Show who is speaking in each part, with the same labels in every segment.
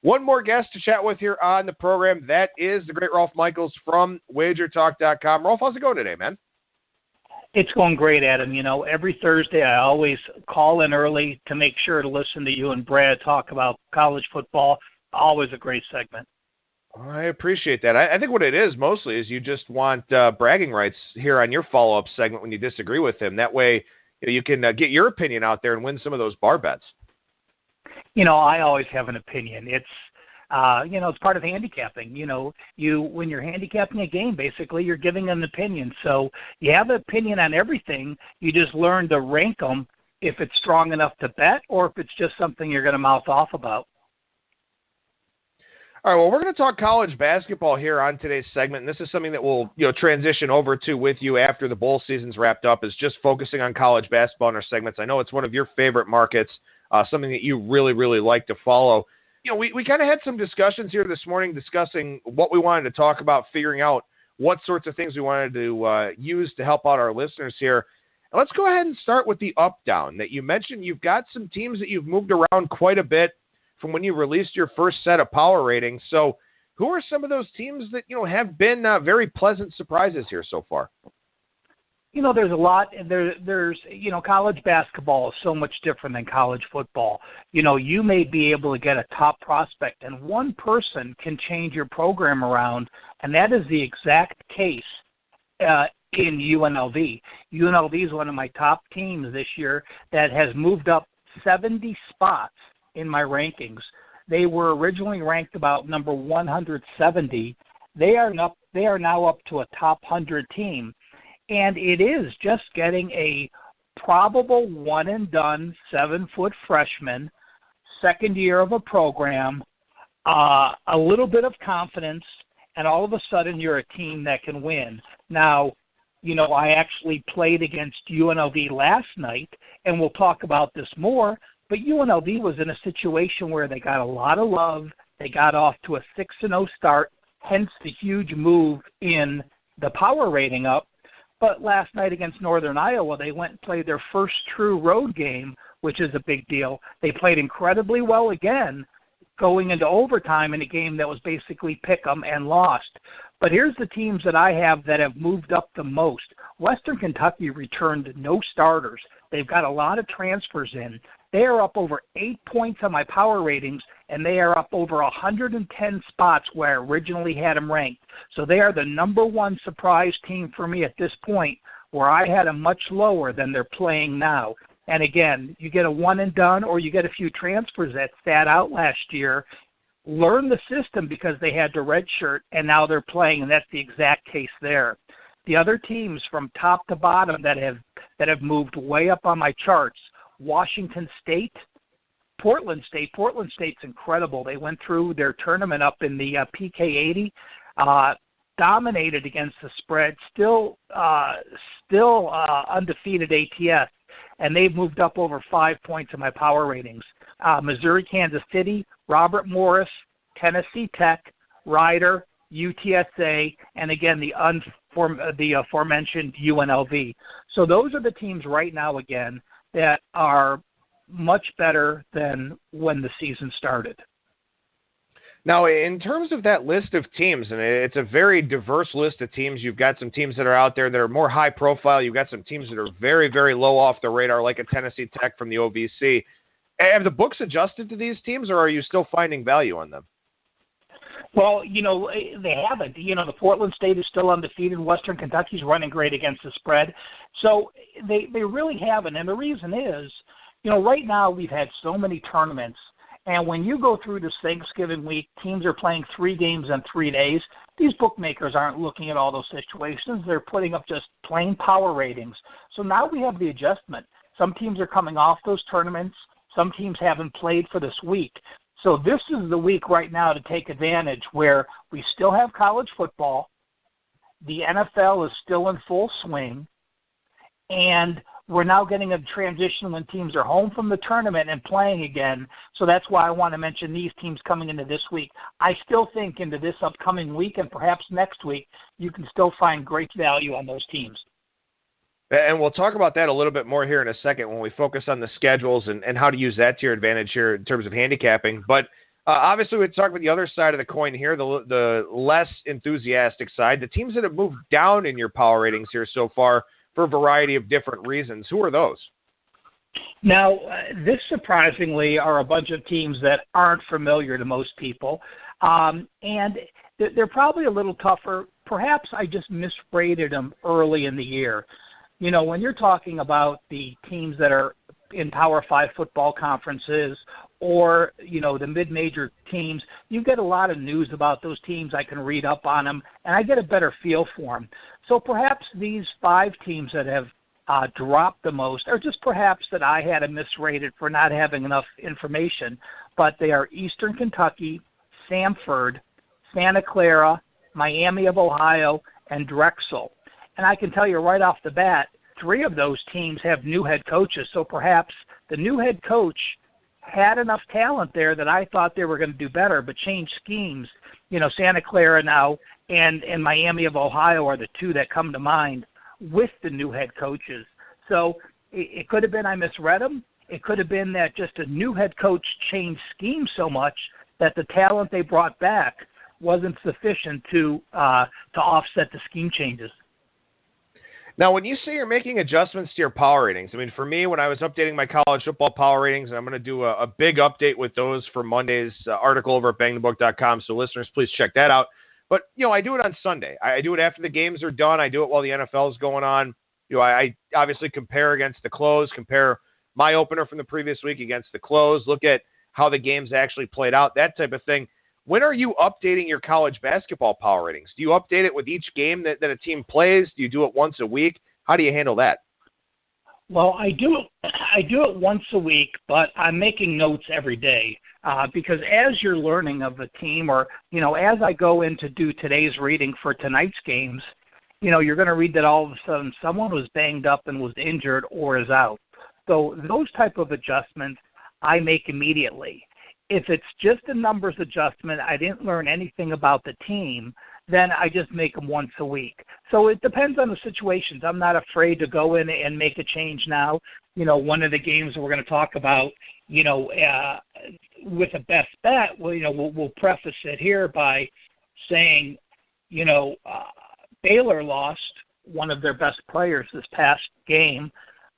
Speaker 1: one more guest to chat with here on the program. That is the great Rolf Michaels from WagerTalk.com. Rolf, how's it going today, man?
Speaker 2: It's going great, Adam. You know, every Thursday I always call in early to make sure to listen to you and Brad talk about college football. Always a great segment.
Speaker 1: I appreciate that. I think what it is mostly is you just want bragging rights here on your follow-up segment when you disagree with him. That way you can get your opinion out there and win some of those bar bets.
Speaker 2: You know, I always have an opinion. It's it's part of handicapping. You know, when you're handicapping a game, basically you're giving an opinion. So you have an opinion on everything. You just learn to rank them if it's strong enough to bet or if it's just something you're going to mouth off about.
Speaker 1: All right, well, we're going to talk college basketball here on today's segment, and this is something that we'll transition over to with you after the bowl season's wrapped up, is just focusing on college basketball in our segments. I know it's one of your favorite markets, something that you really, really like to follow. You know, we kind of had some discussions here this morning discussing what we wanted to talk about, figuring out what sorts of things we wanted to use to help out our listeners here. And let's go ahead and start with the up-down that you mentioned. You've got some teams that you've moved around quite a bit from when you released your first set of power ratings. So who are some of those teams that, have been very pleasant surprises here so far?
Speaker 2: You know, there's a lot. There's college basketball is so much different than college football. You know, you may be able to get a top prospect, and one person can change your program around, and that is the exact case in UNLV. UNLV is one of my top teams this year that has moved up 70 spots in my rankings. They were originally ranked about number 170. They are now up to a top 100 team. And it is just getting a probable one-and-done 7-foot freshman, second year of a program, a little bit of confidence, and all of a sudden you're a team that can win. Now, I actually played against UNLV last night, and we'll talk about this more, but UNLV was in a situation where they got a lot of love. They got off to a 6-0 start, hence the huge move in the power rating up. But last night against Northern Iowa, they went and played their first true road game, which is a big deal. They played incredibly well again, going into overtime in a game that was basically pick 'em and lost. But here's the teams that I have that have moved up the most. Western Kentucky returned no starters. They've got a lot of transfers in. They are up over 8 points on my power ratings, and they are up over 110 spots where I originally had them ranked. So they are the number one surprise team for me at this point, where I had them much lower than they're playing now. And again, you get a one and done, or you get a few transfers that sat out last year, learn the system because they had to redshirt, and now they're playing, and that's the exact case there. The other teams from top to bottom that have moved way up on my charts, Washington State, Portland State. Portland State's incredible. They went through their tournament up in the PK80, dominated against the spread, still undefeated ATS, and they've moved up over 5 points in my power ratings. Missouri, Kansas City, Robert Morris, Tennessee Tech, Rider, UTSA, and again the aforementioned UNLV. So those are the teams right now again that are much better than when the season started.
Speaker 1: Now, in terms of that list of teams, and it's a very diverse list of teams, you've got some teams that are out there that are more high profile. You've got some teams that are very, very low off the radar, like a Tennessee Tech from the OVC. Have the books adjusted to these teams, or are you still finding value on them?
Speaker 2: Well, they haven't. The Portland State is still undefeated. Western Kentucky's running great against the spread. So they really haven't. And the reason is, right now we've had so many tournaments. And when you go through this Thanksgiving week, teams are playing 3 games in 3 days. These bookmakers aren't looking at all those situations. They're putting up just plain power ratings. So now we have the adjustment. Some teams are coming off those tournaments. Some teams haven't played for this week. So this is the week right now to take advantage where we still have college football. The NFL is still in full swing. And we're now getting a transition when teams are home from the tournament and playing again. So that's why I want to mention these teams coming into this week. I still think into this upcoming week and perhaps next week, you can still find great value on those teams.
Speaker 1: And we'll talk about that a little bit more here in a second when we focus on the schedules and how to use that to your advantage here in terms of handicapping. But Obviously, we talk about the other side of the coin here, the less enthusiastic side. The teams that have moved down in your power ratings here so far for a variety of different reasons. Who are those?
Speaker 2: Now, this surprisingly are a bunch of teams that aren't familiar to most people, and they're probably a little tougher. Perhaps I just misrated them early in the year. You know, when you're talking about the teams that are in Power 5 football conferences or, you know, the mid-major teams, you get a lot of news about those teams. I can read up on them, and I get a better feel for them. So perhaps these 5 teams that have dropped the most, or just perhaps that I had them misrated for not having enough information, but they are Eastern Kentucky, Samford, Santa Clara, Miami of Ohio, and Drexel. And I can tell you right off the bat, 3 of those teams have new head coaches, so perhaps the new head coach had enough talent there that I thought they were going to do better, but changed schemes. You know, Santa Clara now and Miami of Ohio are the 2 that come to mind with the new head coaches. So it could have been I misread them. It could have been that just a new head coach changed schemes so much that the talent they brought back wasn't sufficient to offset the scheme changes.
Speaker 1: Now, when you say you're making adjustments to your power ratings, I mean, for me, when I was updating my college football power ratings, and I'm going to do a big update with those for Monday's article over at BangTheBook.com, so listeners, please check that out. But, you know, I do it on Sunday. I do it after the games are done. I do it while the NFL is going on. You know, I obviously compare against the close, compare my opener from the previous week against the close, look at how the games actually played out, that type of thing. When are you updating your college basketball power ratings? Do you update it with each game that a team plays? Do you do it once a week? How do you handle that?
Speaker 2: Well, I do it once a week, but I'm making notes every day because as you're learning of the team, or, you know, as I go in to do today's reading for tonight's games, you know, you're going to read that all of a sudden someone was banged up and was injured or is out. So those type of adjustments I make immediately. If it's just a numbers adjustment, I didn't learn anything about the team, then I just make them once a week. So it depends on the situations. I'm not afraid to go in and make a change now. You know, one of the games we're going to talk about, you know, with a best bet, well, you know, we'll preface it here by saying, you know, Baylor lost one of their best players this past game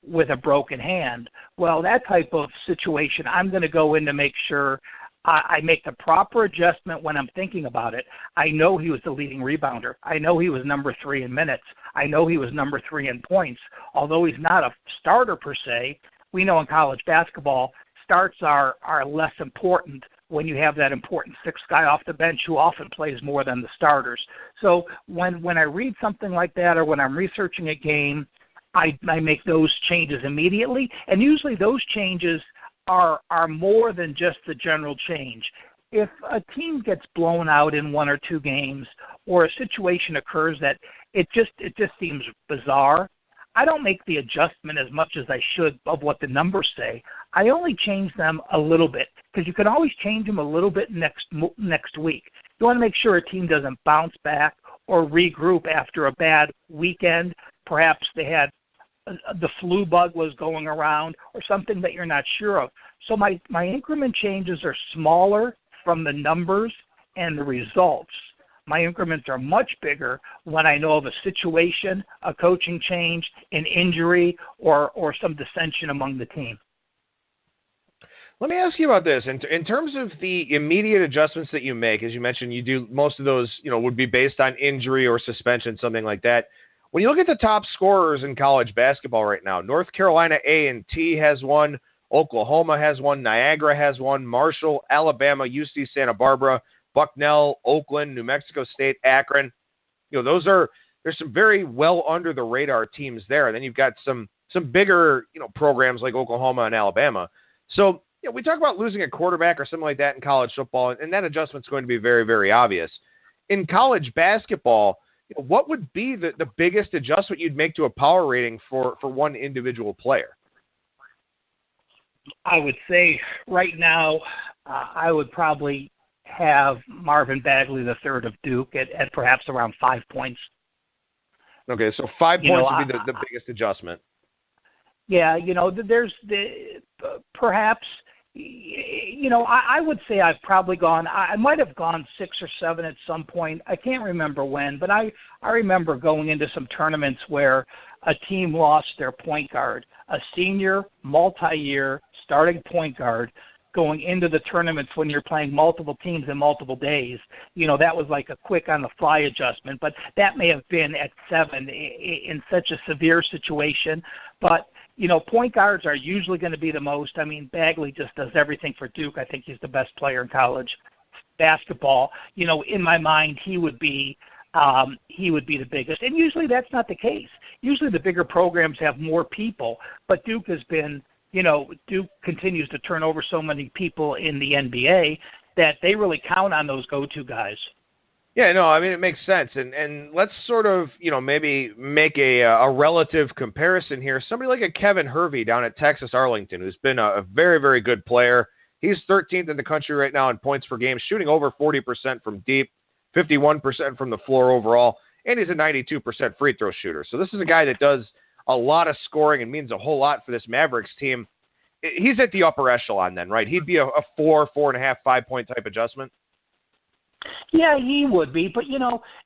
Speaker 2: with a broken hand. Well, that type of situation, I'm going to go in to make sure I make the proper adjustment when I'm thinking about it. I know he was the leading rebounder. I know he was number 3 in minutes. I know he was number 3 in points. Although he's not a starter per se, we know in college basketball, starts are less important when you have that important 6th guy off the bench who often plays more than the starters. So when I read something like that, or when I'm researching a game, I make those changes immediately, and usually those changes are more than just the general change. If a team gets blown out in 1 or 2 games, or a situation occurs that it just seems bizarre, I don't make the adjustment as much as I should of what the numbers say. I only change them a little bit, because you can always change them a little bit next week. You want to make sure a team doesn't bounce back or regroup after a bad weekend. Perhaps they had the flu bug was going around, or something that you're not sure of. So my increment changes are smaller from the numbers and the results. My increments are much bigger when I know of a situation, a coaching change, an injury, or some dissension among the team.
Speaker 1: Let me ask you about this. In terms of the immediate adjustments that you make, as you mentioned, you do most of those, you know, would be based on injury or suspension, something like that. When you look at the top scorers in college basketball right now, North Carolina A&T has one, Oklahoma has one, Niagara has one, Marshall, Alabama, UC Santa Barbara, Bucknell, Oakland, New Mexico State, Akron. You know, there's some very well under the radar teams there. And then you've got some bigger, you know, programs like Oklahoma and Alabama. So, you know, we talk about losing a quarterback or something like that in college football, and that adjustment's going to be very, very obvious. In college basketball, what would be the biggest adjustment you'd make to a power rating for one individual player?
Speaker 2: I would say right now I would probably have Marvin Bagley III of Duke at perhaps around 5 points.
Speaker 1: Okay, so 5 points would be the biggest adjustment.
Speaker 2: Yeah, you know, there's perhaps I would say I've probably gone, I might have gone 6 or 7 at some point. I can't remember when, but I remember going into some tournaments where a team lost their point guard, a senior, multi-year, starting point guard, going into the tournaments when you're playing multiple teams in multiple days. That was like a quick on-the-fly adjustment, but that may have been at 7 in such a severe situation. But point guards are usually going to be the most. I mean, Bagley just does everything for Duke. I think he's the best player in college basketball. In my mind, he would be the biggest. And usually that's not the case. Usually the bigger programs have more people, but Duke has been, Duke continues to turn over so many people in the NBA that they really count on those go-to guys.
Speaker 1: Yeah, no, I mean, it makes sense. And let's sort of, maybe make a relative comparison here. Somebody like a Kevin Hervey down at Texas Arlington, who's been a very, very good player. He's 13th in the country right now in points per game, shooting over 40% from deep, 51% from the floor overall, and he's a 92% free throw shooter. So this is a guy that does a lot of scoring and means a whole lot for this Mavericks team. He's at the upper echelon then, right? He'd be a 4.5, 5-point type adjustment.
Speaker 2: Yeah, he would be, but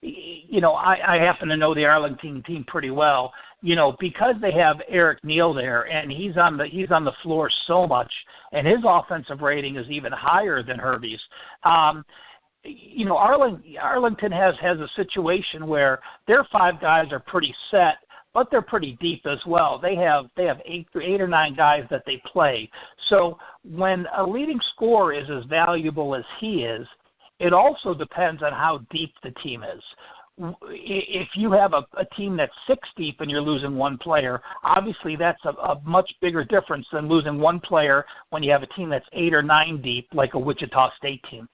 Speaker 2: I happen to know the Arlington team pretty well. Because they have Eric Neal there, and he's on the floor so much, and his offensive rating is even higher than Hervey's. Arlington has a situation where their 5 guys are pretty set, but they're pretty deep as well. They have 8 or 9 guys that they play. So when a leading scorer is as valuable as he is, it also depends on how deep the team is. If you have a team that's 6 deep and you're losing 1 player, obviously that's a much bigger difference than losing 1 player when you have a team that's 8 or 9 deep, like a Wichita State team.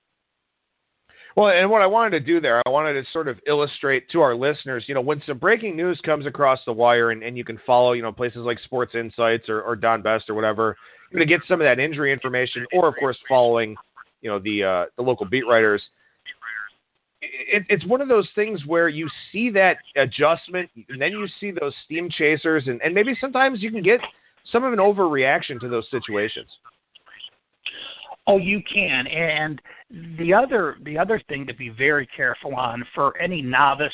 Speaker 1: Well, and what I wanted to do there, I wanted to sort of illustrate to our listeners, when some breaking news comes across the wire and you can follow, places like Sports Insights or Don Best or whatever, you're going to get some of that injury information, or, of course, following the local beat writers. It's one of those things where you see that adjustment, and then you see those steam chasers, and maybe sometimes you can get some of an overreaction to those situations.
Speaker 2: Oh, you can. And the other thing to be very careful on for any novice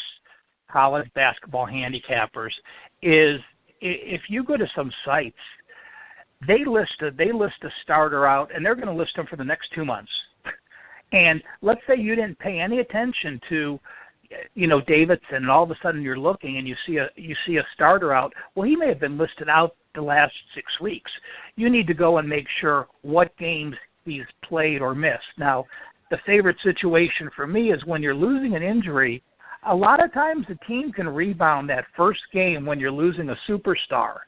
Speaker 2: college basketball handicappers is if you go to some sites, they list a starter out, and they're going to list them for the next 2 months. And let's say you didn't pay any attention to, Davidson, and all of a sudden you're looking and you see a starter out. Well, he may have been listed out the last 6 weeks. You need to go and make sure what games he's played or missed. Now, the favorite situation for me is when you're losing an injury. A lot of times the team can rebound that first game when you're losing a superstar.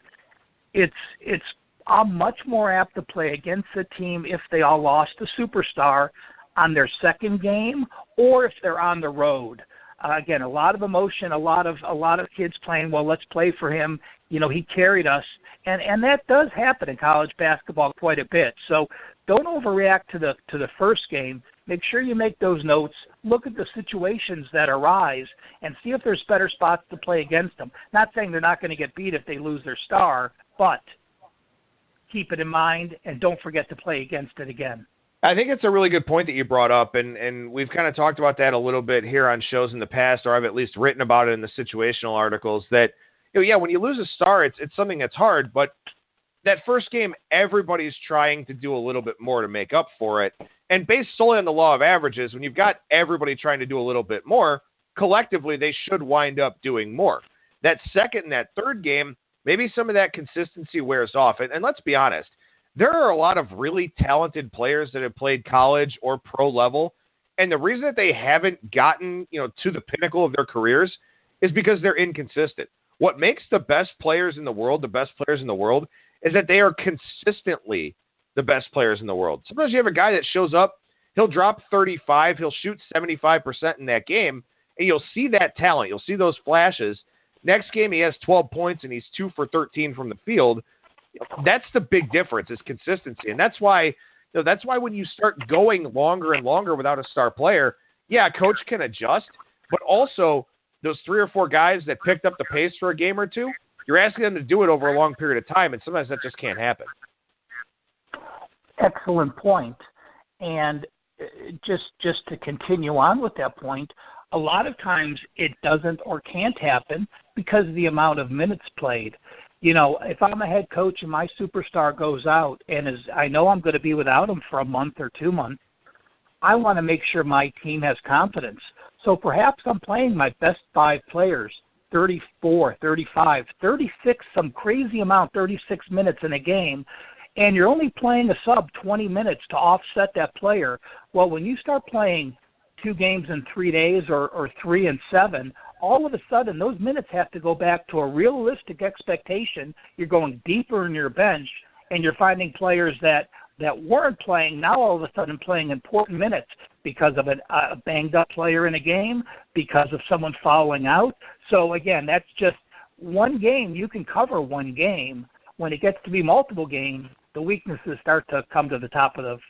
Speaker 2: I'm much more apt to play against the team if they all lost a superstar on their second game, or if they're on the road. Again, a lot of emotion, a lot of kids playing, well, let's play for him. He carried us. And that does happen in college basketball quite a bit. So don't overreact to the first game. Make sure you make those notes. Look at the situations that arise and see if there's better spots to play against them. Not saying they're not going to get beat if they lose their star, but keep it in mind and don't forget to play against it again.
Speaker 1: I think it's a really good point that you brought up, and we've kind of talked about that a little bit here on shows in the past, or I've at least written about it in the situational articles, that, when you lose a star, it's something that's hard, but that first game, everybody's trying to do a little bit more to make up for it. And based solely on the law of averages, when you've got everybody trying to do a little bit more, collectively they should wind up doing more. That second and that third game, maybe some of that consistency wears off. And let's be honest, there are a lot of really talented players that have played college or pro level, and the reason that they haven't gotten, to the pinnacle of their careers is because they're inconsistent. What makes the best players in the world is that they are consistently the best players in the world. Sometimes you have a guy that shows up, he'll drop 35, he'll shoot 75% in that game, and you'll see that talent. You'll see those flashes. Next game, he has 12 points, and he's 2 for 13 from the field. That's the big difference, is consistency. And that's why when you start going longer and longer without a star player, yeah, a coach can adjust, but also those 3 or 4 guys that picked up the pace for a game or two, you're asking them to do it over a long period of time, and sometimes that just can't happen.
Speaker 2: excellent point. And just to continue on with that point, a lot of times it doesn't or can't happen because of the amount of minutes played. You know, if I'm a head coach and my superstar goes out and I know I'm going to be without him for a month or 2 months, I want to make sure my team has confidence. So perhaps I'm playing my best 5 players, 34, 35, 36, some crazy amount, 36 minutes in a game, and you're only playing a sub 20 minutes to offset that player. Well, when you start playing 2 games in 3 days or 3 and 7, all of a sudden those minutes have to go back to a realistic expectation. You're going deeper in your bench, and you're finding players that weren't playing now all of a sudden playing important minutes because of a banged-up player in a game, because of someone fouling out. So, again, that's just one game. You can cover one game. When it gets to be multiple games, the weaknesses start to come to the top of.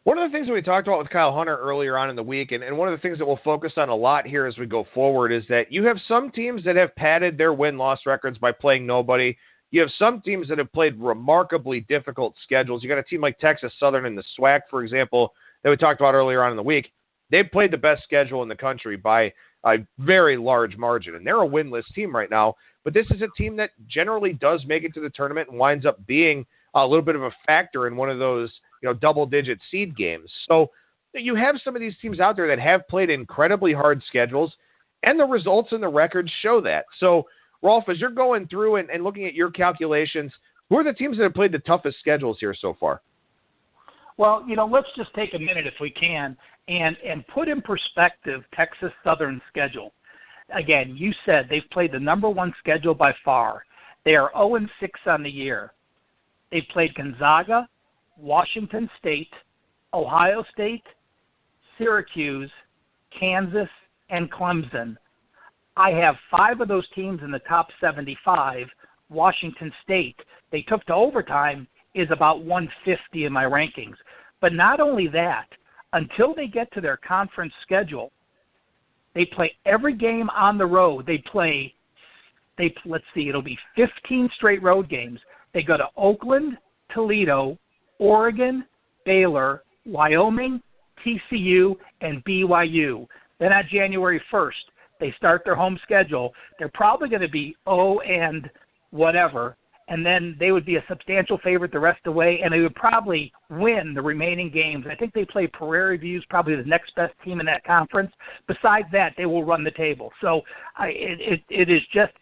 Speaker 1: One of the things that we talked about with Kyle Hunter earlier on in the week, and one of the things that we'll focus on a lot here as we go forward, is that you have some teams that have padded their win-loss records by playing nobody. You have some teams that have played remarkably difficult schedules. You got a team like Texas Southern in the SWAC, for example, that we talked about earlier on in the week. They've played the best schedule in the country by a very large margin, and they're a winless team right now. But this is a team that generally does make it to the tournament and winds up being a little bit of a factor in one of those, double-digit seed games. So you have some of these teams out there that have played incredibly hard schedules, and the results and the records show that. So, Rolf, as you're going through and looking at your calculations, who are the teams that have played the toughest schedules here so far?
Speaker 2: Well, let's just take a minute if we can and put in perspective Texas Southern's schedule. Again, you said they've played the number 1 schedule by far. They are 0-6 on the year. They've played Gonzaga, Washington State, Ohio State, Syracuse, Kansas, and Clemson. I have 5 of those teams in the top 75. Washington State, they took to overtime, is about 150 in my rankings. But not only that, until they get to their conference schedule, they play every game on the road. Let's see, it'll be 15 straight road games. They go to Oakland, Toledo, Oregon, Baylor, Wyoming, TCU, and BYU. Then on January 1st, they start their home schedule. They're probably going to be 0 and whatever, and then they would be a substantial favorite the rest of the way, and they would probably win the remaining games. I think they play Prairie View's probably the next best team in that conference. Besides that, they will run the table. So it is just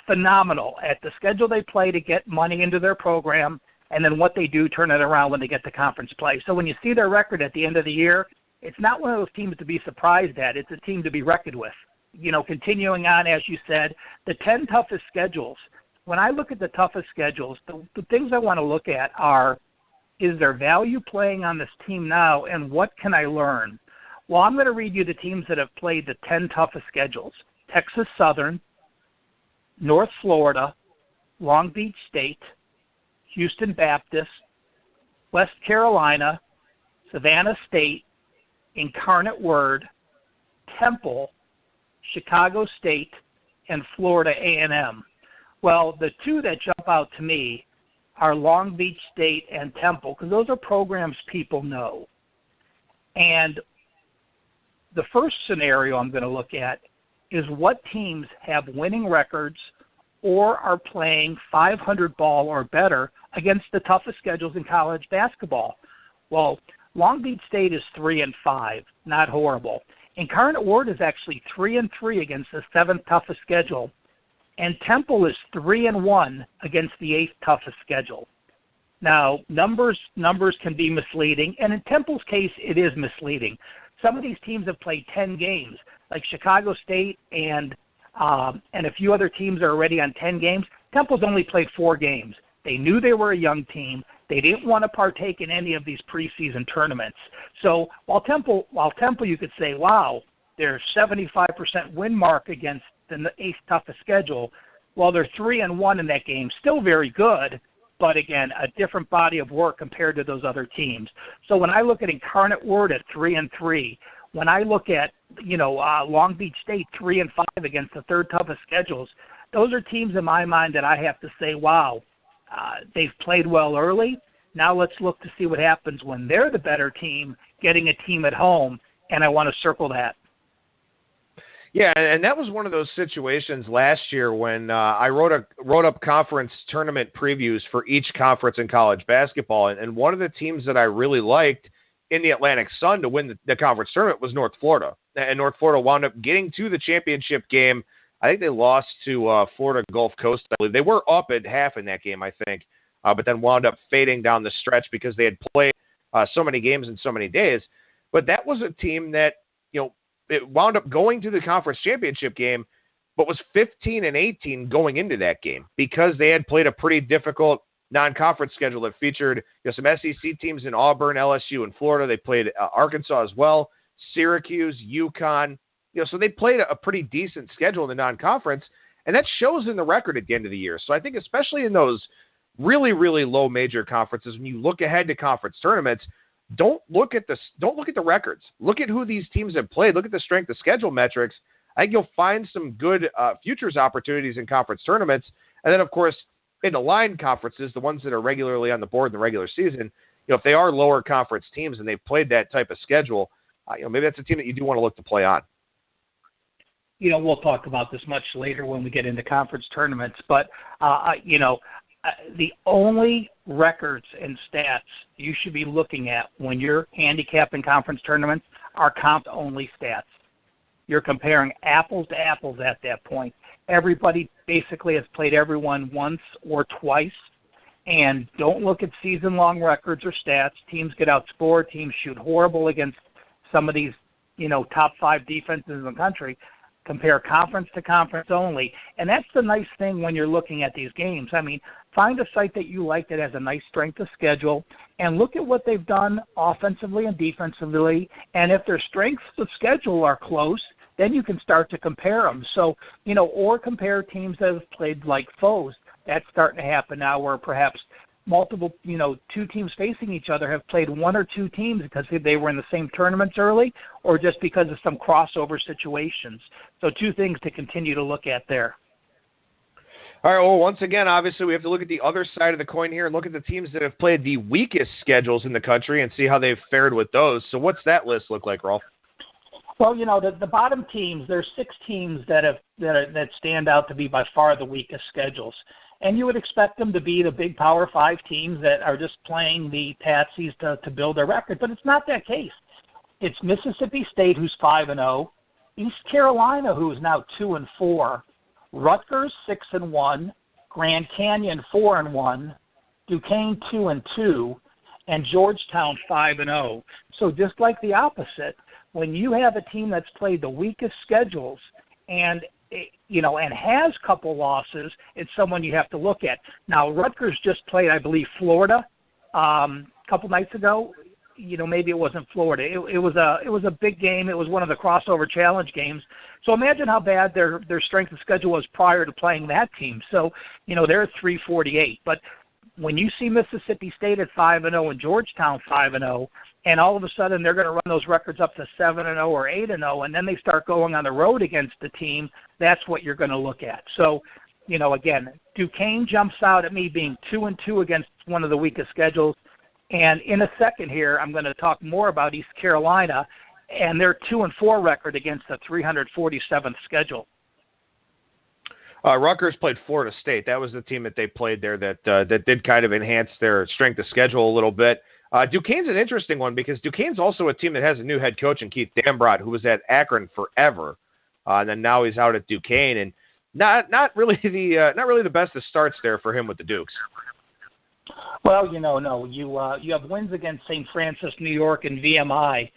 Speaker 2: phenomenal at the schedule they play to get money into their program, and then what they do, turn it around when they get to conference play. So when you see their record at the end of the year, it's not one of those teams to be surprised at. It's a team to be reckoned with. Continuing on, as you said, the 10 toughest schedules. When I look at the toughest schedules, the things I want to look at are, is there value playing on this team now, and what can I learn? Well, I'm going to read you the teams that have played the 10 toughest schedules. Texas Southern, North Florida, Long Beach State, Houston Baptist, West Carolina, Savannah State, Incarnate Word, Temple, Chicago State, and Florida A&M. Well, the 2 that jump out to me are Long Beach State and Temple, because those are programs people know. And the first scenario I'm going to look at is what teams have winning records or are playing 500 ball or better against the toughest schedules in college basketball. Well, Long Beach State is 3-5, not horrible. Incarnate Word is actually 3-3 against the 7th toughest schedule, and Temple is 3-1 against the 8th toughest schedule. Now, numbers can be misleading, and in Temple's case, it is misleading. Some of these teams have played 10 games, like Chicago State and a few other teams are already on 10 games. Temple's only played 4 games. They knew they were a young team. They didn't want to partake in any of these preseason tournaments. So while Temple, you could say, wow, their 75% win mark against the 8th toughest schedule. Well, they're 3-1 in that game, still very good, but again, a different body of work compared to those other teams. So when I look at Incarnate Word at 3-3, when I look at Long Beach State 3-5 against the 3rd toughest schedules, those are teams in my mind that I have to say, wow, they've played well early. Now let's look to see what happens when they're the better team, getting a team at home, and I want to circle that.
Speaker 1: Yeah, and that was one of those situations last year when I wrote up conference tournament previews for each conference in college basketball, and one of the teams that I really liked in the Atlantic Sun to win the conference tournament was North Florida. And North Florida wound up getting to the championship game. I think they lost to Florida Gulf Coast. I believe they were up at half in that game, I think, but then wound up fading down the stretch because they had played so many games in so many days. But that was a team that, it wound up going to the conference championship game, but was 15-18 going into that game because they had played a pretty difficult non-conference schedule that featured some SEC teams in Auburn, LSU, and Florida. They played Arkansas as well, Syracuse, UConn. So they played a pretty decent schedule in the non-conference, and that shows in the record at the end of the year. So I think especially in those really, really low major conferences, when you look ahead to conference tournaments, don't look at the records. Look at who these teams have played. Look at the strength of schedule metrics. I think you'll find some good futures opportunities in conference tournaments. And then, of course, in the line conferences, the ones that are regularly on the board in the regular season, if they are lower conference teams and they've played that type of schedule, maybe that's a team that you do want to look to play on.
Speaker 2: We'll talk about this much later when we get into conference tournaments, but, the only records and stats you should be looking at when you're handicapping conference tournaments are comp-only stats. You're comparing apples to apples at that point. Everybody basically has played everyone once or twice, and don't look at season-long records or stats. Teams get outscored. Teams shoot horrible against some of these, top 5 defenses in the country. Compare conference to conference only. And that's the nice thing when you're looking at these games. I mean, find a site that you like that has a nice strength of schedule and look at what they've done offensively and defensively. And if their strengths of schedule are close, then you can start to compare them. So, or compare teams that have played like foes. That's starting to happen now where perhaps multiple, 2 teams facing each other have played 1 or 2 teams because they were in the same tournaments early or just because of some crossover situations. So 2 things to continue to look at there.
Speaker 1: All right, well, once again, obviously we have to look at the other side of the coin here and look at the teams that have played the weakest schedules in the country and see how they've fared with those. So what's that list look like, Rolf?
Speaker 2: Well, the bottom teams, there's 6 teams that stand out to be by far the weakest schedules. And you would expect them to be the big Power 5 teams that are just playing the patsies to build their record, but it's not that case. It's Mississippi State, who's 5-0, East Carolina, who is now 2-4, Rutgers 6-1, Grand Canyon 4-1, Duquesne 2-2, and Georgetown 5-0. So just like the opposite, when you have a team that's played the weakest schedules and has a couple losses, it's someone you have to look at. Now, Rutgers just played, I believe, Florida a couple nights ago. Maybe it wasn't Florida. It was a big game. It was one of the crossover challenge games. So imagine how bad their strength of schedule was prior to playing that team. So, they're 348. But when you see Mississippi State at 5-0 and Georgetown 5-0, and all of a sudden they're going to run those records up to 7-0 or 8-0, and then they start going on the road against the team, that's what you're going to look at. So, again, Duquesne jumps out at me being 2-2 against one of the weakest schedules. And in a second here, I'm going to talk more about East Carolina and their 2-4 record against the 347th schedule.
Speaker 1: Rutgers played Florida State. That was the team that they played there that did kind of enhance their strength of schedule a little bit. Duquesne's an interesting one because Duquesne's also a team that has a new head coach in Keith Dambrot, who was at Akron forever, and then now he's out at Duquesne, and not really the best of starts there for him with the Dukes.
Speaker 2: Well, no, you have wins against St. Francis, New York, and VMI.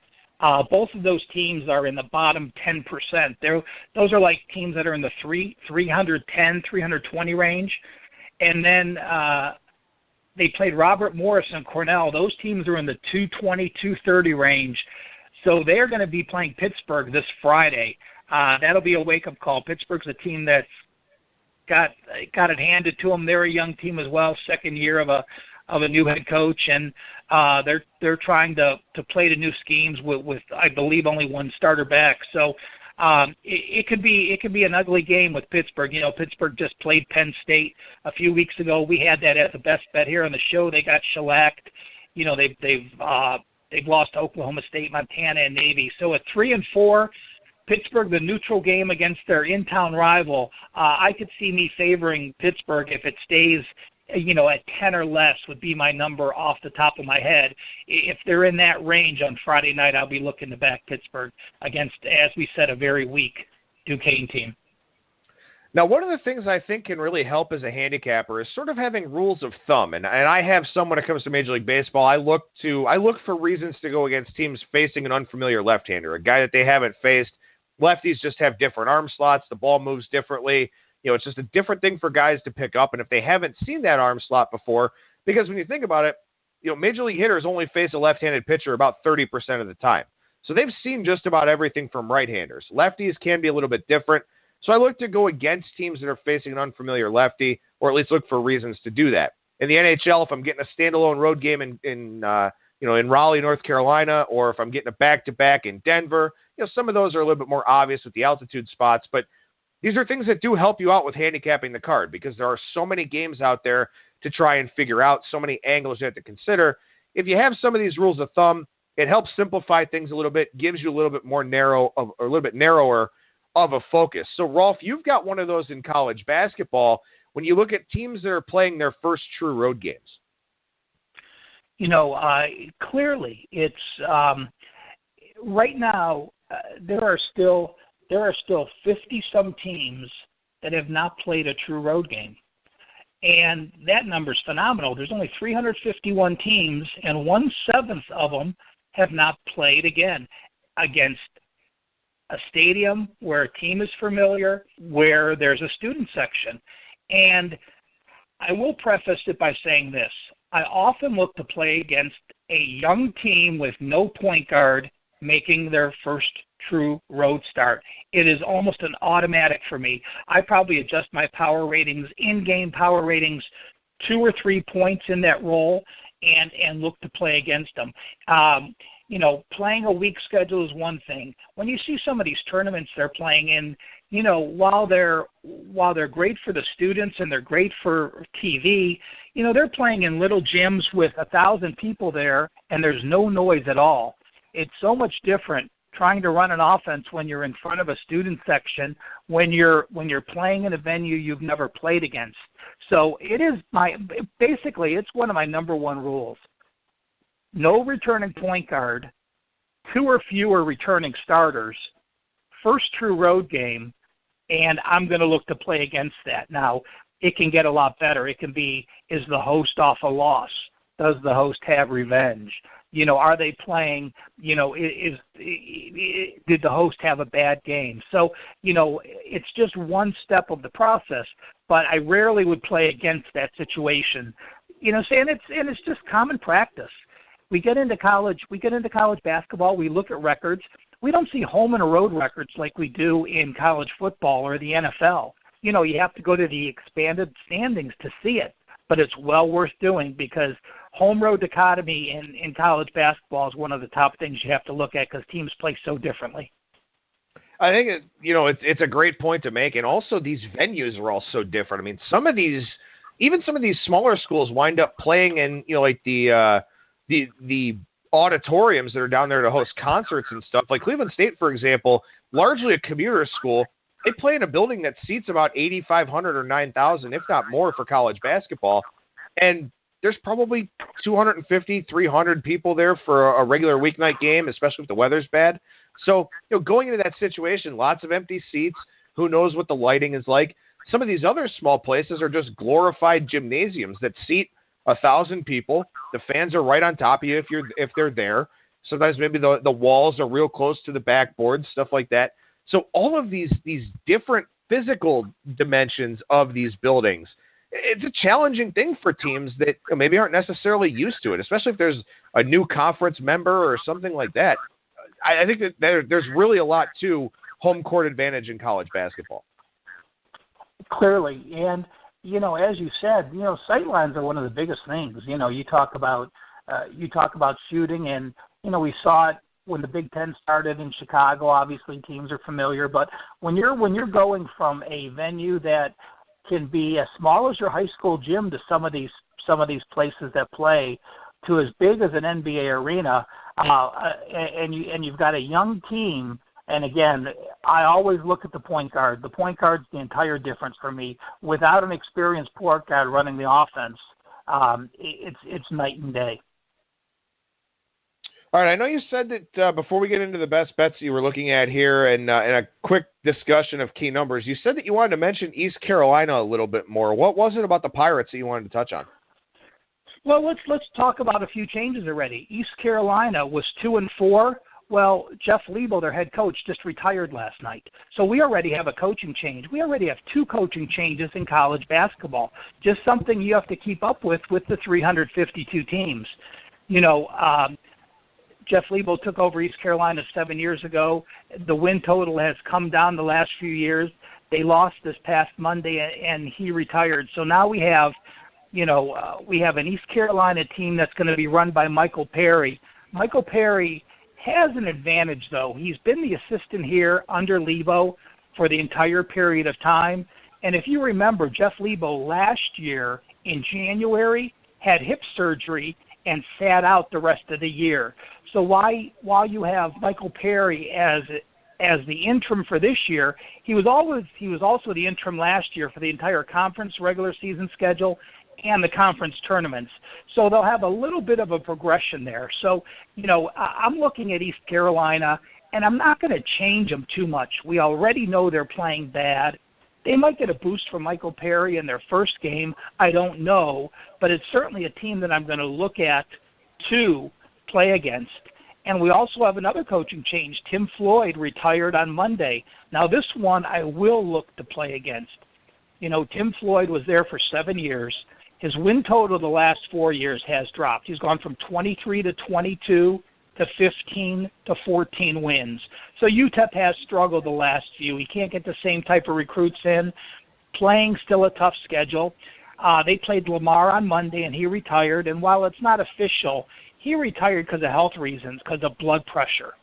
Speaker 2: Both of those teams are in the bottom 10%. Those are like teams that are in the 310, 320 range, and then they played Robert Morris and Cornell. Those teams are in the 220, 230 range. So they're going to be playing Pittsburgh this Friday. That'll be a wake-up call. Pittsburgh's a team that's got it handed to them. They're a young team as well, second year of a new head coach, and they're trying to play the new schemes with I believe only one starter back. So it could be an ugly game with Pittsburgh. Pittsburgh just played Penn State a few weeks ago. We had that as a best bet here on the show. They got shellacked. They've lost to Oklahoma State, Montana, and Navy. So at 3-4, Pittsburgh, the neutral game against their in-town rival, I could see me favoring Pittsburgh if it stays, at 10 or less would be my number off the top of my head. If they're in that range on Friday night, I'll be looking to back Pittsburgh against, as we said, a very weak Duquesne team.
Speaker 1: Now, one of the things I think can really help as a handicapper is sort of having rules of thumb. And I have some when it comes to Major League Baseball. I look for reasons to go against teams facing an unfamiliar left-hander, a guy that they haven't faced. Lefties just have different arm slots. The ball moves differently. It's just a different thing for guys to pick up. And if they haven't seen that arm slot before, because when you think about it, Major League hitters only face a left-handed pitcher about 30% of the time. So they've seen just about everything from right-handers. Lefties can be a little bit different. So I look to go against teams that are facing an unfamiliar lefty, or at least look for reasons to do that. In the NHL, if I'm getting a standalone road game in Raleigh, North Carolina, or if I'm getting a back-to-back in Denver, some of those are a little bit more obvious with the altitude spots, but these are things that do help you out with handicapping the card because there are so many games out there to try and figure out, so many angles you have to consider. If you have some of these rules of thumb, it helps simplify things a little bit, gives you a little bit more narrower of a focus. So, Rolf, you've got one of those in college basketball when you look at teams that are playing their first true road games.
Speaker 2: Clearly, it's right now there are still 50-some teams that have not played a true road game. And that number's phenomenal. There's only 351 teams, and 1/7 of them have not played again against a stadium where a team is familiar, where there's a student section. And I will preface it by saying this. I often look to play against a young team with no point guard making their first true road start. It is almost an automatic for me. I probably adjust my power ratings, in-game power ratings, 2 or 3 points in that role and look to play against them. Playing a weak schedule is one thing. When you see some of these tournaments they're playing in, while they're great for the students and they're great for TV, they're playing in little gyms with 1,000 people there and there's no noise at all. It's so much different trying to run an offense when you're in front of a student section, when you're playing in a venue you've never played against. So it's one of my number one rules. No returning point guard, 2 or fewer returning starters, first true road game, and I'm going to look to play against that. Now, it can get a lot better. It can be, is the host off a loss? Does the host have revenge? Are they playing, did the host have a bad game? So, it's just one step of the process, but I rarely would play against that situation. It's just common practice. We get into college basketball, we look at records. We don't see home and road records like we do in college football or the NFL. You have to go to the expanded standings to see it, but it's well worth doing because home-road dichotomy in college basketball is one of the top things you have to look at because teams play so differently.
Speaker 1: I think it's a great point to make, and also these venues are all so different. I mean, some of these smaller schools wind up playing in the auditoriums that are down there to host concerts and stuff. Like Cleveland State, for example, largely a commuter school. They play in a building that seats about 8,500 or 9,000, if not more, for college basketball. And there's probably 250, 300 people there for a regular weeknight game, especially if the weather's bad. So, going into that situation, lots of empty seats. Who knows what the lighting is like? Some of these other small places are just glorified gymnasiums that seat 1,000 people. The fans are right on top of you if they're there. Sometimes maybe the walls are real close to the backboard, stuff like that. So all of these different physical dimensions of these buildings, it's a challenging thing for teams that maybe aren't necessarily used to it, especially if there's a new conference member or something like that. I think that there's really a lot to home court advantage in college basketball.
Speaker 2: Clearly. And, as you said, sightlines are one of the biggest things. You talk about shooting, and, we saw it when the Big Ten started in Chicago, obviously teams are familiar. But when you're going from a venue that can be as small as your high school gym to some of these places that play to as big as an NBA arena, and you've got a young team. And again, I always look at the point guard. The point guard's the entire difference for me. Without an experienced point guard running the offense, it's night and day.
Speaker 1: All right, I know you said that before we get into the best bets you were looking at here and a quick discussion of key numbers, you said that you wanted to mention East Carolina a little bit more. What was it about the Pirates that you wanted to touch on?
Speaker 2: Well, let's talk about a few changes already. East Carolina was 2-4. Well, Jeff Lebo, their head coach, just retired last night. So we already have a coaching change. We already have 2 coaching changes in college basketball. Just something you have to keep up with the 352 teams. Jeff Lebo took over East Carolina 7 years ago. The win total has come down the last few years. They lost this past Monday, and he retired. So now we have, we have an East Carolina team that's going to be run by Michael Perry. Michael Perry has an advantage, though. He's been the assistant here under Lebo for the entire period of time. And if you remember, Jeff Lebo last year in January had hip surgery and sat out the rest of the year. So while you have Michael Perry as the interim for this year, he was also the interim last year for the entire conference regular season schedule and the conference tournaments. So they'll have a little bit of a progression there. So, I'm looking at East Carolina, and I'm not going to change them too much. We already know they're playing bad. They might get a boost from Michael Perry in their first game. I don't know, but it's certainly a team that I'm going to look at to play against. And we also have another coaching change. Tim Floyd retired on Monday. Now, this one I will look to play against. Tim Floyd was there for 7 years. His win total the last 4 years has dropped. He's gone from 23 to 22 to 15 to 14 wins. So UTEP has struggled the last few. He can't get the same type of recruits in. Playing still a tough schedule. They played Lamar on Monday, and he retired. And while it's not official, he retired because of health reasons, because of blood pressure.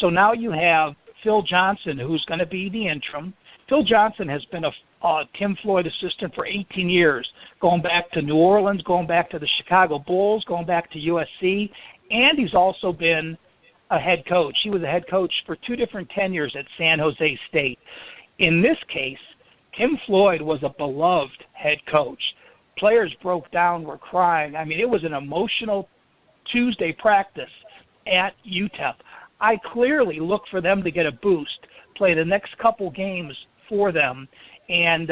Speaker 2: So now you have Phil Johnson, who's going to be the interim. Phil Johnson has been a Tim Floyd assistant for 18 years, going back to New Orleans, going back to the Chicago Bulls, going back to USC, and he's also been a head coach. He was a head coach for 2 different tenures at San Jose State. In this case, Tim Floyd was a beloved head coach. Players broke down, were crying. I mean, it was an emotional Tuesday practice at UTEP. I clearly look for them to get a boost, play the next couple games for them, and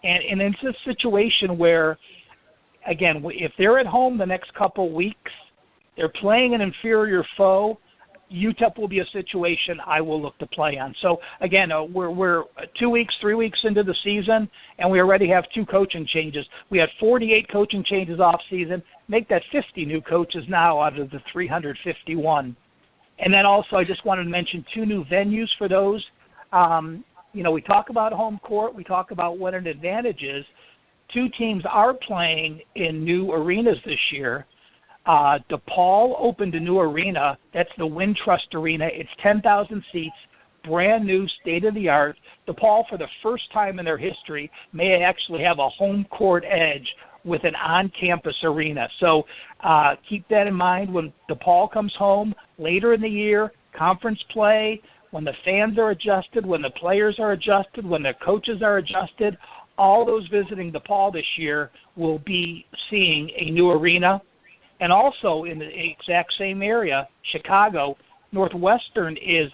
Speaker 2: it's a situation where, again, if they're at home the next couple weeks, they're playing an inferior foe, UTEP will be a situation I will look to play on. So, again, we're 2 weeks, 3 weeks into the season, and we already have 2 coaching changes. We had 48 coaching changes off season. Make that 50 new coaches now out of the 351. And then also I just wanted to mention 2 new venues for those. We talk about home court. We talk about what an advantage is. 2 teams are playing in new arenas this year. DePaul opened a new arena. That's the Wintrust Arena. It's 10,000 seats, brand new, state-of-the-art. DePaul, for the first time in their history, may actually have a home court edge with an on-campus arena. So keep that in mind when DePaul comes home later in the year, conference play, when the fans are adjusted, when the players are adjusted, when the coaches are adjusted. All those visiting DePaul this year will be seeing a new arena. And also in the exact same area, Chicago, Northwestern is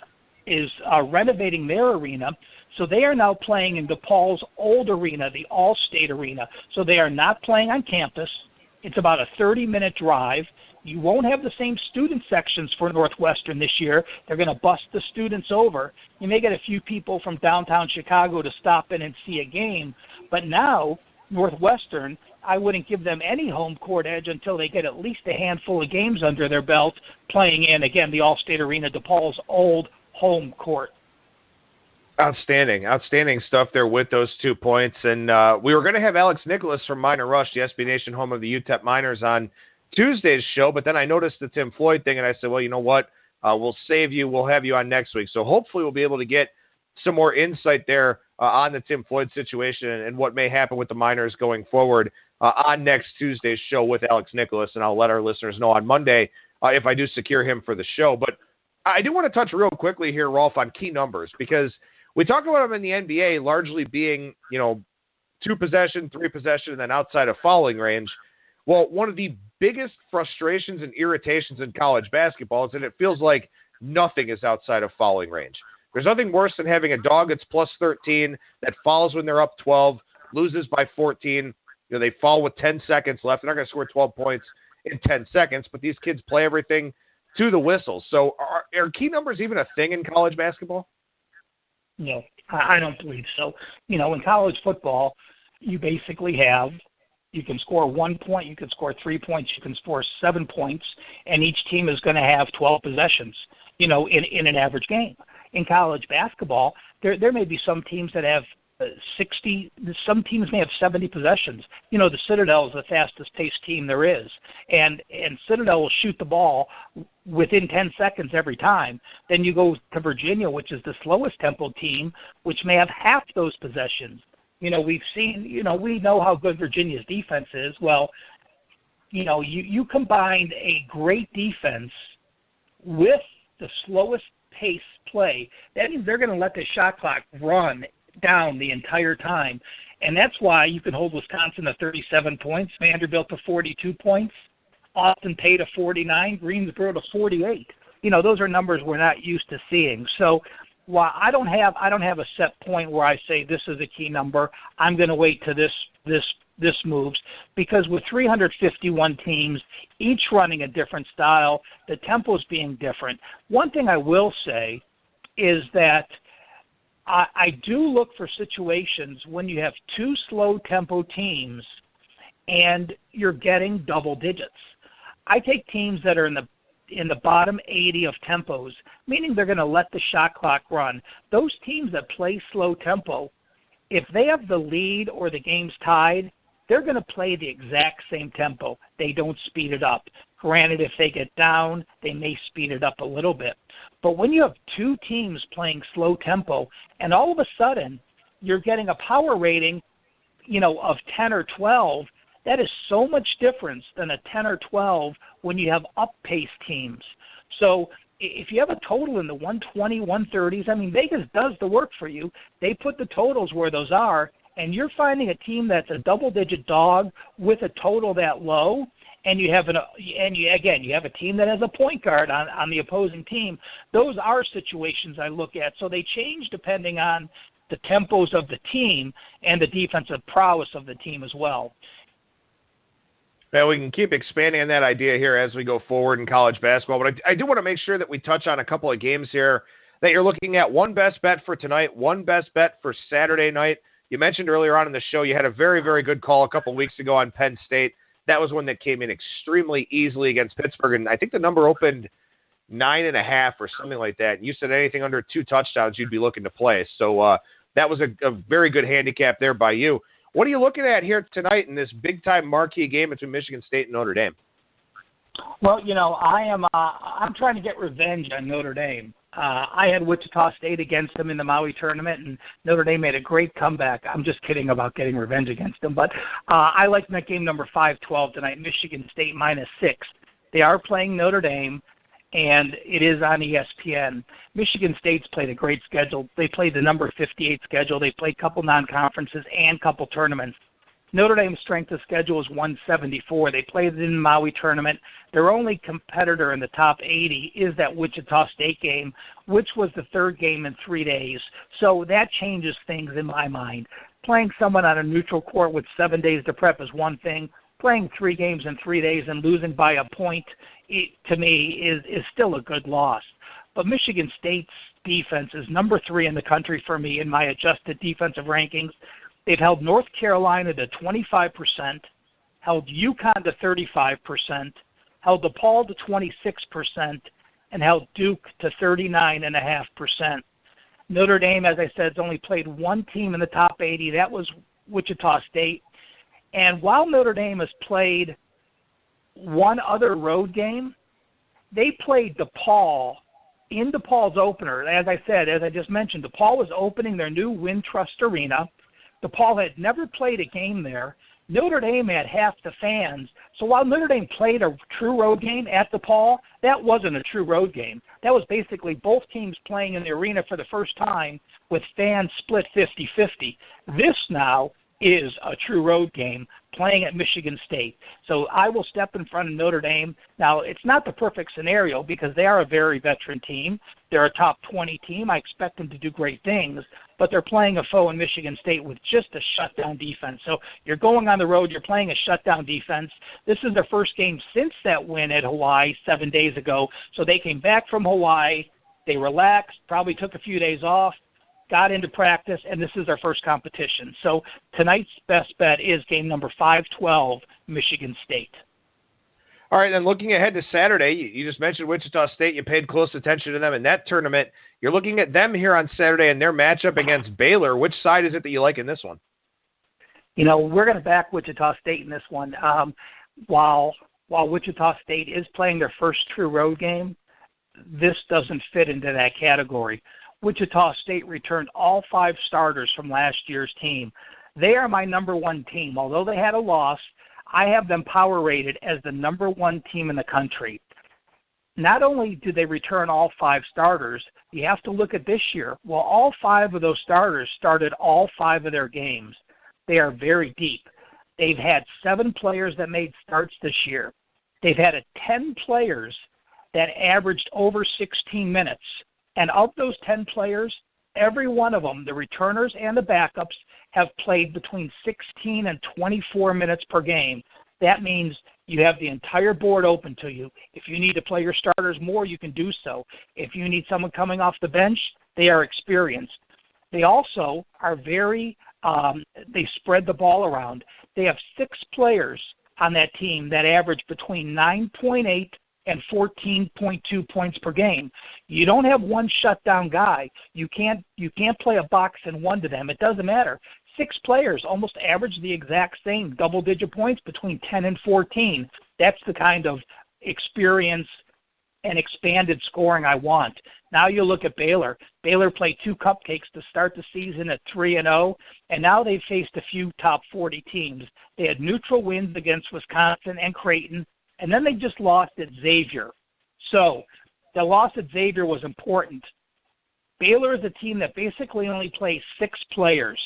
Speaker 2: renovating their arena. So they are now playing in DePaul's old arena, the All-State Arena. So they are not playing on campus. It's about a 30-minute drive. You won't have the same student sections for Northwestern this year. They're going to bus the students over. You may get a few people from downtown Chicago to stop in and see a game. But now, Northwestern, I wouldn't give them any home court edge until they get at least a handful of games under their belt playing in, again, the All-State Arena, DePaul's old home court.
Speaker 1: Outstanding stuff there with those 2 points. And we were going to have Alex Nicholas from Minor Rush, the SB Nation home of the UTEP Miners, on Tuesday's show, but then I noticed the Tim Floyd thing, and I said, well, you know what? we'll save you. We'll have you on next week. So hopefully we'll be able to get some more insight there on the Tim Floyd situation and what may happen with the Miners going forward on next Tuesday's show with Alex Nicholas. And I'll let our listeners know on Monday if I do secure him for the show. But I do want to touch real quickly here, Rolf, on key numbers, because we talk about them in the NBA largely being, 2 possession, 3 possession, and then outside of fouling range. Well, one of the biggest frustrations and irritations in college basketball is that it feels like nothing is outside of fouling range. There's nothing worse than having a dog that's plus 13 that fouls when they're up 12, loses by 14. They foul with 10 seconds left. They're not going to score 12 points in 10 seconds, but these kids play everything to the whistle. So are key numbers even a thing in college basketball?
Speaker 2: No, I don't believe so. In college football, you basically you can score 1 point, you can score 3 points, you can score 7 points, and each team is going to have 12 possessions, in an average game. In college basketball, there may be some teams that have 60, some teams may have 70 possessions. The Citadel is the fastest paced team there is. And Citadel will shoot the ball within 10 seconds every time. Then you go to Virginia, which is the slowest tempo team, which may have half those possessions. We've seen, we know how good Virginia's defense is. Well, you combined a great defense with the slowest pace play. That means they're going to let the shot clock run down the entire time. And that's why you can hold Wisconsin to 37 points, Vanderbilt to 42 points, Austin Peay to 49, Greensboro to 48. Those are numbers we're not used to seeing. So while I don't have a set point where I say this is a key number, I'm going to wait to this moves, because with 351 teams, each running a different style, the tempos being different. One thing I will say is that I do look for situations when you have 2 slow tempo teams and you're getting double digits. I take teams that are in the bottom 80 of tempos, meaning they're going to let the shot clock run. Those teams that play slow tempo, if they have the lead or the game's tied, they're going to play the exact same tempo. They don't speed it up. Granted, if they get down, they may speed it up a little bit. But when you have 2 teams playing slow tempo, and all of a sudden you're getting a power rating, of 10 or 12, that is so much difference than a 10 or 12 when you have up-paced teams. So if you have a total in the 120, 130s, Vegas does the work for you. They put the totals where those are, and you're finding a team that's a double-digit dog with a total that low, and you have you have a team that has a point guard on the opposing team. Those are situations I look at. So they change depending on the tempos of the team and the defensive prowess of the team as well.
Speaker 1: Well, we can keep expanding on that idea here as we go forward in college basketball, but I do want to make sure that we touch on a couple of games here that you're looking at. One best bet for tonight, one best bet for Saturday night. You mentioned earlier on in the show you had a very, very good call a couple of weeks ago on Penn State. That was one that came in extremely easily against Pittsburgh, and I think the number opened 9.5 or something like that. You said anything under 2 touchdowns you'd be looking to play. So that was a very good handicap there by you. What are you looking at here tonight in this big-time marquee game between Michigan State and Notre Dame?
Speaker 2: Well, I'm trying to get revenge on Notre Dame. I had Wichita State against them in the Maui tournament, and Notre Dame made a great comeback. I'm just kidding about getting revenge against them. But I like that game number 5-12 tonight, Michigan State -6. They are playing Notre Dame, and it is on ESPN. Michigan State's played a great schedule. They played the number 58 schedule. They played a couple non-conferences and a couple tournaments. Notre Dame's strength of schedule is 174. They played in the Maui tournament. Their only competitor in the top 80 is that Wichita State game, which was the 3rd game in 3 days. So that changes things in my mind. Playing someone on a neutral court with 7 days to prep is one thing. Playing 3 games in 3 days and losing by a point, to me, is still a good loss. But Michigan State's defense is number 3 in the country for me in my adjusted defensive rankings. They've held North Carolina to 25%, held UConn to 35%, held DePaul to 26%, and held Duke to 39.5%. Notre Dame, as I said, has only played 1 team in the top 80. That was Wichita State. And while Notre Dame has played 1 other road game, they played DePaul in DePaul's opener, as I just mentioned, DePaul was opening their new Wintrust Arena. DePaul had never played a game there. Notre Dame had half the fans. So while Notre Dame played a true road game at DePaul, that wasn't a true road game. That was basically both teams playing in the arena for the first time with fans split 50-50. This now is a true road game playing at Michigan State. So I will step in front of Notre Dame. Now, it's not the perfect scenario because they are a very veteran team. They're a top 20 team. I expect them to do great things, but they're playing a foe in Michigan State with just a shutdown defense. So you're going on the road, you're playing a shutdown defense. This is their first game since that win at Hawaii 7 days ago. So they came back from Hawaii, they relaxed, probably took a few days off, got into practice, and this is our first competition. So tonight's best bet is game number 512, Michigan State.
Speaker 1: All right, and looking ahead to Saturday, you just mentioned Wichita State. You paid close attention to them in that tournament. You're looking at them here on Saturday and their matchup against Baylor. Which side is it that you like in this one?
Speaker 2: You know, we're going to back Wichita State in this one. While Wichita State is playing their first true road game, this doesn't fit into that category. Wichita State returned all 5 starters from last year's team. They are my number 1 team. Although they had a loss, I have them power rated as the number 1 team in the country. Not only do they return all 5 starters, you have to look at this year. Well, all 5 of those starters started all 5 of their games. They are very deep. They've had 7 players that made starts this year. They've had 10 players that averaged over 16 minutes. And of those 10 players, every one of them, the returners and the backups, have played between 16 and 24 minutes per game. That means you have the entire board open to you. If you need to play your starters more, you can do so. If you need someone coming off the bench, they are experienced. They also are they spread the ball around. They have 6 players on that team that average between 9.8 and 14.2 points per game. You don't have one shutdown guy. You can't play a box and one to them. It doesn't matter. 6 players almost average the exact same double-digit points between 10 and 14. That's the kind of experience and expanded scoring I want. Now you look at Baylor. Baylor played 2 cupcakes to start the season at 3-0, and now they've faced a few top 40 teams. They had neutral wins against Wisconsin and Creighton, and then they just lost at Xavier. So the loss at Xavier was important. Baylor is a team that basically only plays 6 players.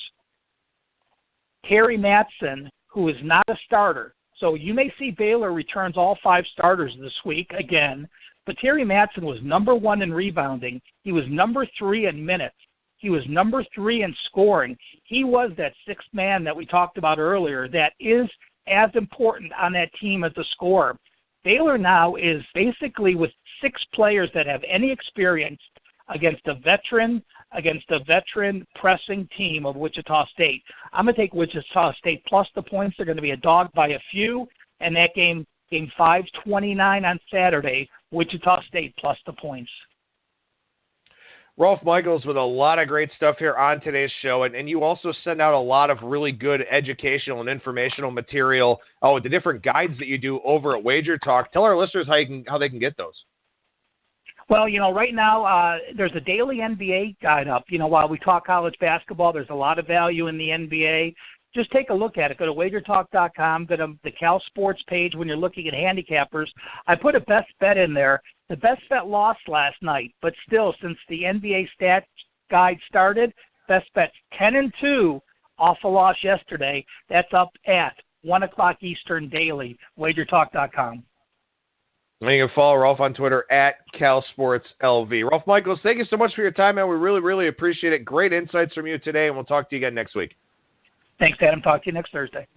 Speaker 2: Terry Matson, who is not a starter. So you may see Baylor returns all 5 starters this week again, but Terry Matson was number 1 in rebounding. He was number 3 in minutes. He was number 3 in scoring. He was that 6th man that we talked about earlier that is as important on that team as the scorer. Baylor now is basically with 6 players that have any experience against a veteran pressing team of Wichita State. I'm going to take Wichita State plus the points. They're going to be a dog by a few, and that game 5:29 on Saturday, Wichita State plus the points.
Speaker 1: Rolf Michaels with a lot of great stuff here on today's show, and you also send out a lot of really good educational and informational material with the different guides that you do over at Wager Talk. Tell our listeners how they can get those.
Speaker 2: Well, right now there's a daily NBA guide up. While we talk college basketball, there's a lot of value in the NBA. Just take a look at it. Go to wagertalk.com, go to the Cal Sports page when you're looking at handicappers. I put a best bet in there. The best bet lost last night, but still, since the NBA stat guide started, best bet's 10-2 off a loss yesterday. That's up at 1 o'clock Eastern daily, wagertalk.com.
Speaker 1: And you can follow Rolf on Twitter at CalSportsLV. Rolf Michaels, thank you so much for your time, man. We really, really appreciate it. Great insights from you today, and we'll talk to you again next week.
Speaker 2: Thanks, Adam. Talk to you next Thursday.